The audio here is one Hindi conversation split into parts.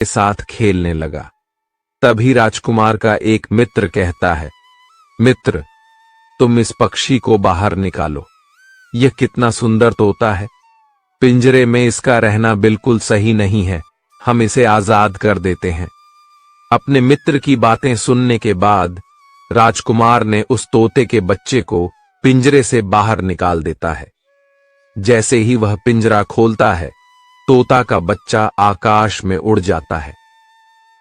के साथ खेलने लगा। तभी राजकुमार का एक मित्र कहता है, मित्र, तुम इस पक्षी को बाहर निकालो। यह कितना सुंदर तोता है। पिंजरे में इसका रहना बिल्कुल सही नहीं है। हम इसे आजाद कर देते हैं। अपने मित्र की बातें सुनने के बाद राजकुमार ने उस तोते के बच्चे को पिंजरे से बाहर निकाल देता है। जैसे ही वह पिंजरा खोलता है, तोता का बच्चा आकाश में उड़ जाता है।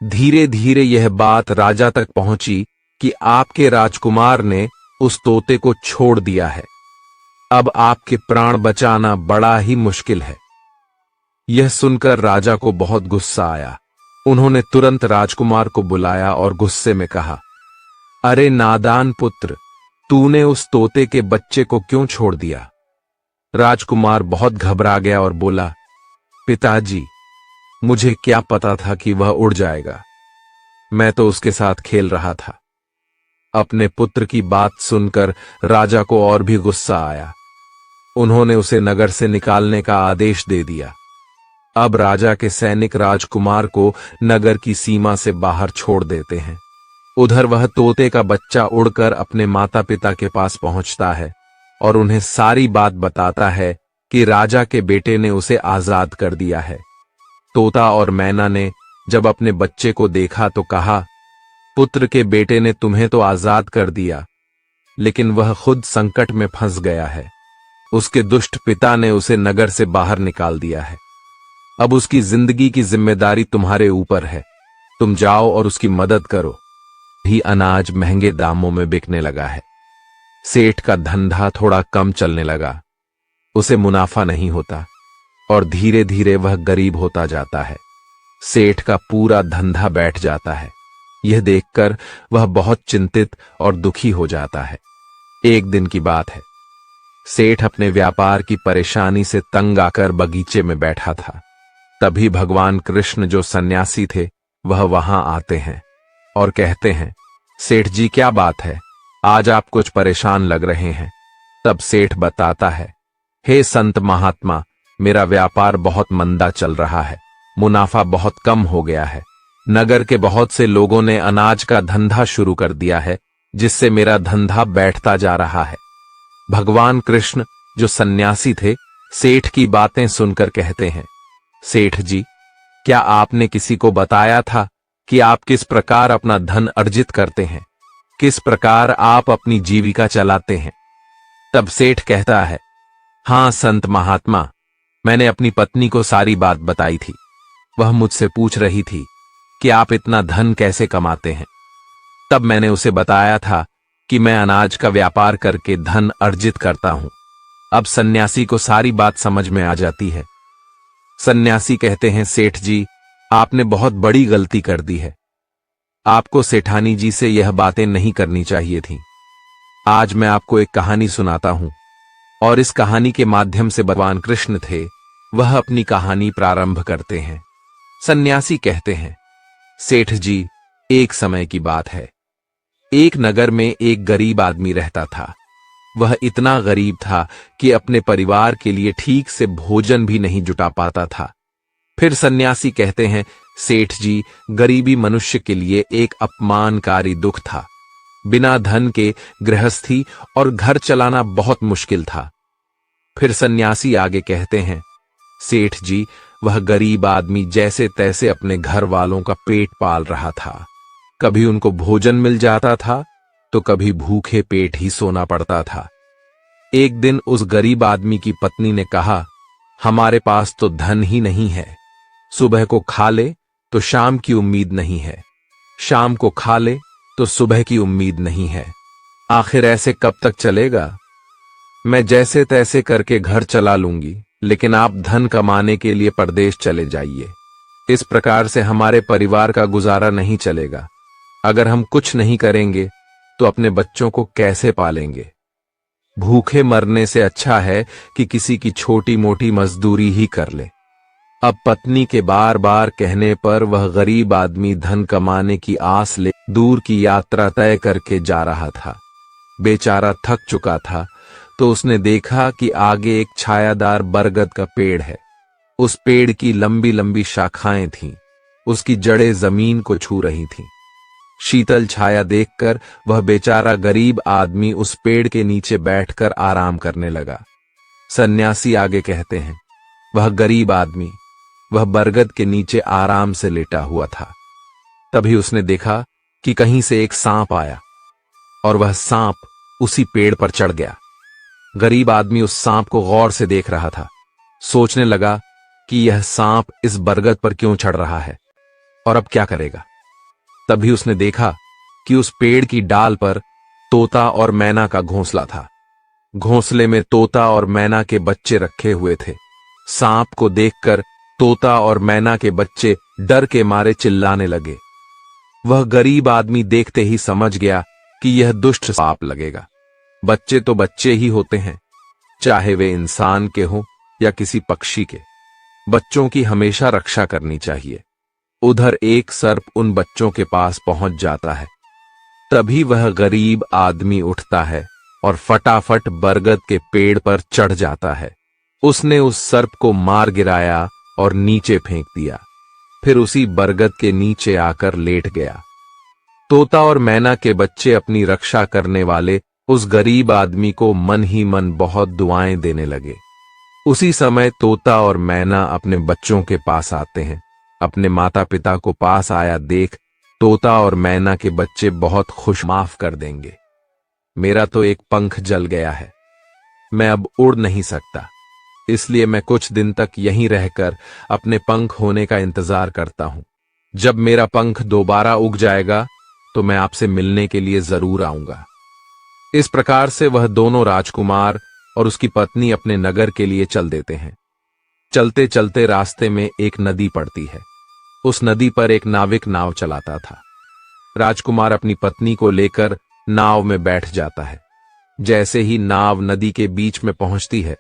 धीरे धीरे यह बात राजा तक पहुंची कि आपके राजकुमार ने उस तोते को छोड़ दिया है। अब आपके प्राण बचाना बड़ा ही मुश्किल है। यह सुनकर राजा को बहुत गुस्सा आया। उन्होंने तुरंत राजकुमार को बुलाया और गुस्से में कहा, अरे नादान पुत्र, तूने उस तोते के बच्चे को क्यों छोड़ दिया? राजकुमार बहुत घबरा गया और बोला, पिताजी, मुझे क्या पता था कि वह उड़ जाएगा। मैं तो उसके साथ खेल रहा था। अपने पुत्र की बात सुनकर राजा को और भी गुस्सा आया। उन्होंने उसे नगर से निकालने का आदेश दे दिया। अब राजा के सैनिक राजकुमार को नगर की सीमा से बाहर छोड़ देते हैं। उधर वह तोते का बच्चा उड़कर अपने माता पिता के पास पहुंचता है और उन्हें सारी बात बताता है कि राजा के बेटे ने उसे आजाद कर दिया है। तोता और मैना ने जब अपने बच्चे को देखा तो कहा, पुत्र के बेटे ने तुम्हें तो आजाद कर दिया, लेकिन वह खुद संकट में फंस गया है। उसके दुष्ट पिता ने उसे नगर से बाहर निकाल दिया है। अब उसकी जिंदगी की जिम्मेदारी तुम्हारे ऊपर है। तुम जाओ और उसकी मदद करो। ही अनाज महंगे दामों में बिकने लगा है। सेठ का धंधा थोड़ा कम चलने लगा। उसे मुनाफा नहीं होता और धीरे धीरे वह गरीब होता जाता है। सेठ का पूरा धंधा बैठ जाता है। यह देखकर वह बहुत चिंतित और दुखी हो जाता है। एक दिन की बात है। सेठ अपने व्यापार की परेशानी से तंग आकर बगीचे में बैठा था। तभी भगवान कृष्ण, जो सन्यासी थे, वह वहां आते हैं और कहते हैं, सेठ जी, क्या बात है? आज आप कुछ परेशान लग रहे हैं। तब सेठ बताता है, हे संत महात्मा, मेरा व्यापार बहुत मंदा चल रहा है। मुनाफा बहुत कम हो गया है। नगर के बहुत से लोगों ने अनाज का धंधा शुरू कर दिया है, जिससे मेरा धंधा बैठता जा रहा है। भगवान कृष्ण, जो सन्यासी थे, सेठ की बातें सुनकर कहते हैं, सेठ जी, क्या आपने किसी को बताया था कि आप किस प्रकार अपना धन अर्जित करते हैं? किस प्रकार आप अपनी जीविका चलाते हैं? तब सेठ कहता है, हां संत महात्मा, मैंने अपनी पत्नी को सारी बात बताई थी। वह मुझसे पूछ रही थी कि आप इतना धन कैसे कमाते हैं। तब मैंने उसे बताया था कि मैं अनाज का व्यापार करके धन अर्जित करता हूं। अब सन्यासी को सारी बात समझ में आ जाती है। सन्यासी कहते हैं, सेठ जी, आपने बहुत बड़ी गलती कर दी है। आपको सेठानी जी से यह बातें नहीं करनी चाहिए थीं। आज मैं आपको एक कहानी सुनाता हूं और इस कहानी के माध्यम से भगवान कृष्ण थे, वह अपनी कहानी प्रारंभ करते हैं। सन्यासी कहते हैं, सेठ जी, एक समय की बात है। एक नगर में एक गरीब आदमी रहता था। वह इतना गरीब था कि अपने परिवार के लिए ठीक से भोजन भी नहीं जुटा पाता था। फिर सन्यासी कहते हैं, सेठ जी, गरीबी मनुष्य के लिए एक अपमानकारी दुख था। बिना धन के गृहस्थी और घर चलाना बहुत मुश्किल था। फिर सन्यासी आगे कहते हैं, सेठ जी, वह गरीब आदमी जैसे तैसे अपने घर वालों का पेट पाल रहा था। कभी उनको भोजन मिल जाता था तो कभी भूखे पेट ही सोना पड़ता था। एक दिन उस गरीब आदमी की पत्नी ने कहा, हमारे पास तो धन ही नहीं है। सुबह को खा ले तो शाम की उम्मीद नहीं है, शाम को खा ले तो सुबह की उम्मीद नहीं है। आखिर ऐसे कब तक चलेगा? मैं जैसे तैसे करके घर चला लूंगी, लेकिन आप धन कमाने के लिए परदेश चले जाइए। इस प्रकार से हमारे परिवार का गुजारा नहीं चलेगा। अगर हम कुछ नहीं करेंगे तो अपने बच्चों को कैसे पालेंगे? भूखे मरने से अच्छा है कि किसी की छोटी मोटी मजदूरी ही कर ले। अब पत्नी के बार बार कहने पर वह गरीब आदमी धन कमाने की आस ले दूर की यात्रा तय करके जा रहा था। बेचारा थक चुका था तो उसने देखा कि आगे एक छायादार बरगद का पेड़ है। उस पेड़ की लंबी लंबी शाखाएं थीं। उसकी जड़ें जमीन को छू रही थीं। शीतल छाया देखकर वह बेचारा गरीब आदमी उस पेड़ के नीचे बैठकर आराम करने लगा। सन्यासी आगे कहते हैं, वह गरीब आदमी वह बरगद के नीचे आराम से लेटा हुआ था। तभी उसने देखा कि कहीं से एक सांप आया और वह सांप उसी पेड़ पर चढ़ गया। गरीब आदमी उस सांप को गौर से देख रहा था। सोचने लगा कि यह सांप इस बरगद पर क्यों चढ़ रहा है और अब क्या करेगा। तभी उसने देखा कि उस पेड़ की डाल पर तोता और मैना का घोंसला था। घोंसले में तोता और मैना के बच्चे रखे हुए थे। सांप को देखकर तोता और मैना के बच्चे डर के मारे चिल्लाने लगे। वह गरीब आदमी देखते ही समझ गया कि यह दुष्ट सांप लगेगा। बच्चे तो बच्चे ही होते हैं, चाहे वे इंसान के हों या किसी पक्षी के। बच्चों की हमेशा रक्षा करनी चाहिए। उधर एक सर्प उन बच्चों के पास पहुंच जाता है। तभी वह गरीब आदमी उठता है और फटाफट बरगद के पेड़ पर चढ़ जाता है। उसने उस सर्प को मार गिराया और नीचे फेंक दिया। फिर उसी बरगद के नीचे आकर लेट गया। तोता और मैना के बच्चे अपनी रक्षा करने वाले उस गरीब आदमी को मन ही मन बहुत दुआएं देने लगे। उसी समय तोता और मैना अपने बच्चों के पास आते हैं। अपने माता पिता को पास आया देख तोता और मैना के बच्चे बहुत खुश, माफ कर देंगे, मेरा तो एक पंख जल गया है, मैं अब उड़ नहीं सकता, इसलिए मैं कुछ दिन तक यहीं रहकर अपने पंख होने का इंतजार करता हूं। जब मेरा पंख दोबारा उग जाएगा तो मैं आपसे मिलने के लिए जरूर आऊंगा। इस प्रकार से वह दोनों राजकुमार और उसकी पत्नी अपने नगर के लिए चल देते हैं। चलते चलते रास्ते में एक नदी पड़ती है। उस नदी पर एक नाविक नाव चलाता था। राजकुमार अपनी पत्नी को लेकर नाव में बैठ जाता है। जैसे ही नाव नदी के बीच में पहुंचती है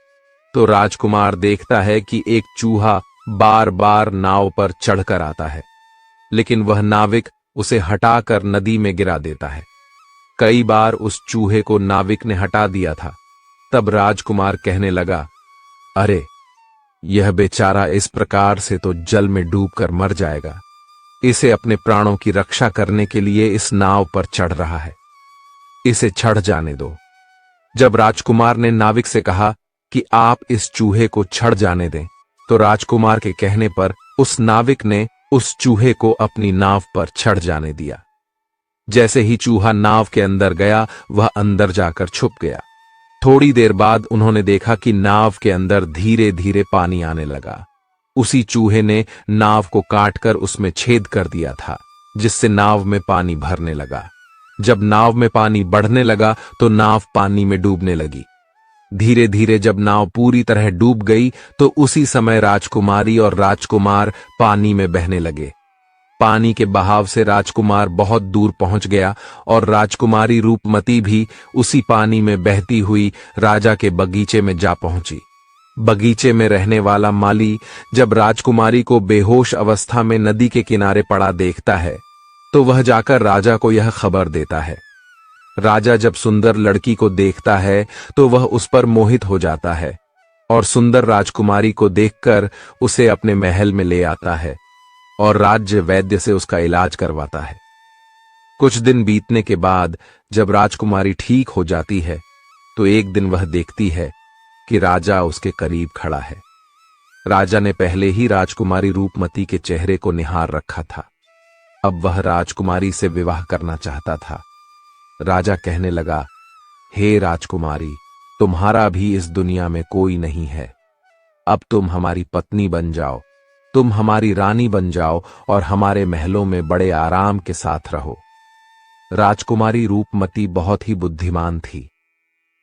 तो राजकुमार देखता है कि एक चूहा बार बार नाव पर चढ़कर आता है, लेकिन वह नाविक उसे हटाकर नदी में गिरा देता है। कई बार उस चूहे को नाविक ने हटा दिया था। तब राजकुमार कहने लगा, अरे यह बेचारा इस प्रकार से तो जल में डूबकर मर जाएगा। इसे अपने प्राणों की रक्षा करने के लिए इस नाव पर चढ़ रहा है, इसे चढ़ जाने दो। जब राजकुमार ने नाविक से कहा कि आप इस चूहे को चढ़ जाने दें, तो राजकुमार के कहने पर उस नाविक ने उस चूहे को अपनी नाव पर चढ़ जाने दिया। जैसे ही चूहा नाव के अंदर गया, वह अंदर जाकर छुप गया। थोड़ी देर बाद उन्होंने देखा कि नाव के अंदर धीरे धीरे पानी आने लगा। उसी चूहे ने नाव को काटकर उसमें छेद कर दिया था, जिससे नाव में पानी भरने लगा। जब नाव में पानी बढ़ने लगा तो नाव पानी में डूबने लगी। धीरे धीरे जब नाव पूरी तरह डूब गई तो उसी समय राजकुमारी और राजकुमार पानी में बहने लगे। पानी के बहाव से राजकुमार बहुत दूर पहुंच गया और राजकुमारी रूपमती भी उसी पानी में बहती हुई राजा के बगीचे में जा पहुंची। बगीचे में रहने वाला माली जब राजकुमारी को बेहोश अवस्था में नदी के किनारे पड़ा देखता है तो वह जाकर राजा को यह खबर देता है। राजा जब सुंदर लड़की को देखता है तो वह उस पर मोहित हो जाता है और सुंदर राजकुमारी को देखकर उसे अपने महल में ले आता है और राज्य वैद्य से उसका इलाज करवाता है। कुछ दिन बीतने के बाद जब राजकुमारी ठीक हो जाती है तो एक दिन वह देखती है कि राजा उसके करीब खड़ा है। राजा ने पहले ही राजकुमारी रूपमती के चेहरे को निहार रखा था। अब वह राजकुमारी से विवाह करना चाहता था। राजा कहने लगा, हे राजकुमारी, तुम्हारा भी इस दुनिया में कोई नहीं है। अब तुम हमारी पत्नी बन जाओ, तुम हमारी रानी बन जाओ और हमारे महलों में बड़े आराम के साथ रहो। राजकुमारी रूपमती बहुत ही बुद्धिमान थी।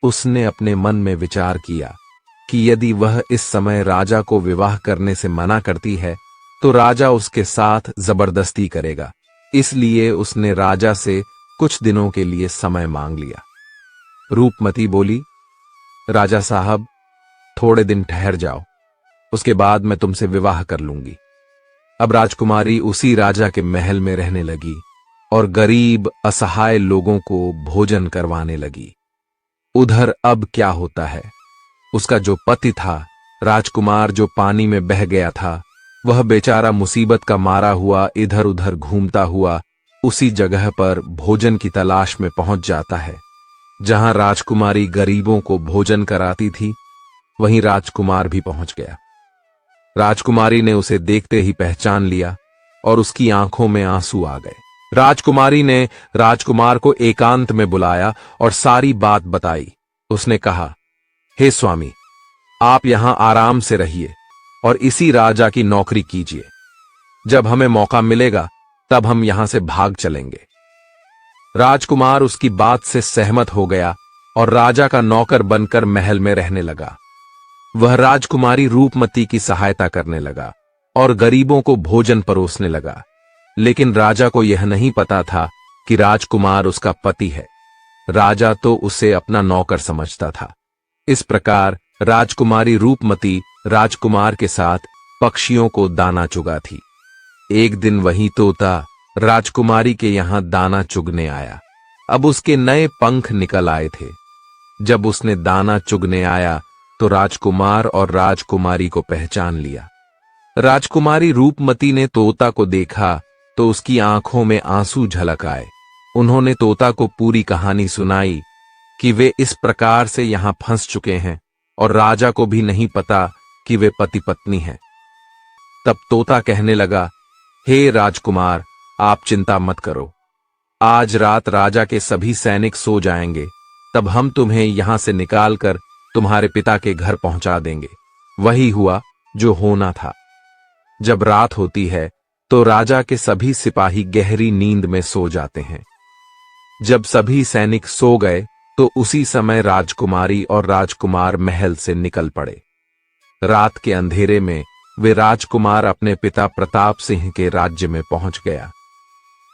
उसने अपने मन में विचार किया कि यदि वह इस समय राजा को विवाह करने से मना करती है तो राजा उसके साथ जबरदस्ती करेगा। इसलिए उसने राजा से कुछ दिनों के लिए समय मांग लिया। रूपमती बोली, राजा साहब, थोड़े दिन ठहर जाओ, उसके बाद मैं तुमसे विवाह कर लूंगी। अब राजकुमारी उसी राजा के महल में रहने लगी और गरीब असहाय लोगों को भोजन करवाने लगी। उधर अब क्या होता है, उसका जो पति था, राजकुमार जो पानी में बह गया था, वह बेचारा मुसीबत का मारा हुआ इधर उधर घूमता हुआ उसी जगह पर भोजन की तलाश में पहुंच जाता है जहां राजकुमारी गरीबों को भोजन कराती थी। वहीं राजकुमार भी पहुंच गया। राजकुमारी ने उसे देखते ही पहचान लिया और उसकी आंखों में आंसू आ गए। राजकुमारी ने राजकुमार को एकांत में बुलाया और सारी बात बताई। उसने कहा, हे स्वामी, आप यहां आराम से रहिए और इसी राजा की नौकरी कीजिए। जब हमें मौका मिलेगा तब हम यहां से भाग चलेंगे। राजकुमार उसकी बात से सहमत हो गया और राजा का नौकर बनकर महल में रहने लगा। वह राजकुमारी रूपमती की सहायता करने लगा और गरीबों को भोजन परोसने लगा। लेकिन राजा को यह नहीं पता था कि राजकुमार उसका पति है। राजा तो उसे अपना नौकर समझता था। इस प्रकार राजकुमारी रूपमती राजकुमार के साथ पक्षियों को दाना चुगा थी। एक दिन वही तोता राजकुमारी के यहां दाना चुगने आया। अब उसके नए पंख निकल आए थे। जब उसने दाना चुगने आया तो राजकुमार और राजकुमारी को पहचान लिया। राजकुमारी रूपमती ने तोता को देखा तो उसकी आंखों में आंसू झलक आए। उन्होंने तोता को पूरी कहानी सुनाई कि वे इस प्रकार से यहां फंस चुके हैं और राजा को भी नहीं पता कि वे पति पत्नी हैं। तब तोता कहने लगा, हे राजकुमार, आप चिंता मत करो। आज रात राजा के सभी सैनिक सो जाएंगे, तब हम तुम्हें यहां से निकालकर तुम्हारे पिता के घर पहुंचा देंगे। वही हुआ जो होना था। जब रात होती है तो राजा के सभी सिपाही गहरी नींद में सो जाते हैं। जब सभी सैनिक सो गए तो उसी समय राजकुमारी और राजकुमार महल से निकल पड़े। रात के अंधेरे में वे राजकुमार अपने पिता प्रताप सिंह के राज्य में पहुंच गया।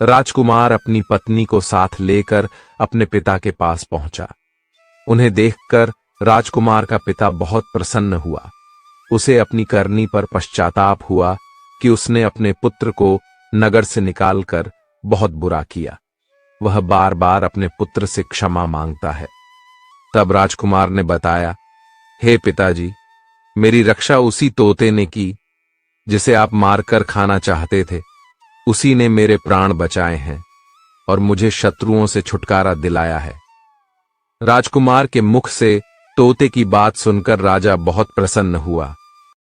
राजकुमार अपनी पत्नी को साथ लेकर अपने पिता के पास पहुंचा। उन्हें देखकर राजकुमार का पिता बहुत प्रसन्न हुआ। उसे अपनी करनी पर पश्चाताप हुआ कि उसने अपने पुत्र को नगर से निकालकर बहुत बुरा किया। वह बार बार अपने पुत्र से क्षमा मांगता है। तब राजकुमार ने बताया, हे पिताजी, मेरी रक्षा उसी तोते ने की जिसे आप मारकर खाना चाहते थे। उसी ने मेरे प्राण बचाए हैं और मुझे शत्रुओं से छुटकारा दिलाया है। राजकुमार के मुख से तोते की बात सुनकर राजा बहुत प्रसन्न हुआ।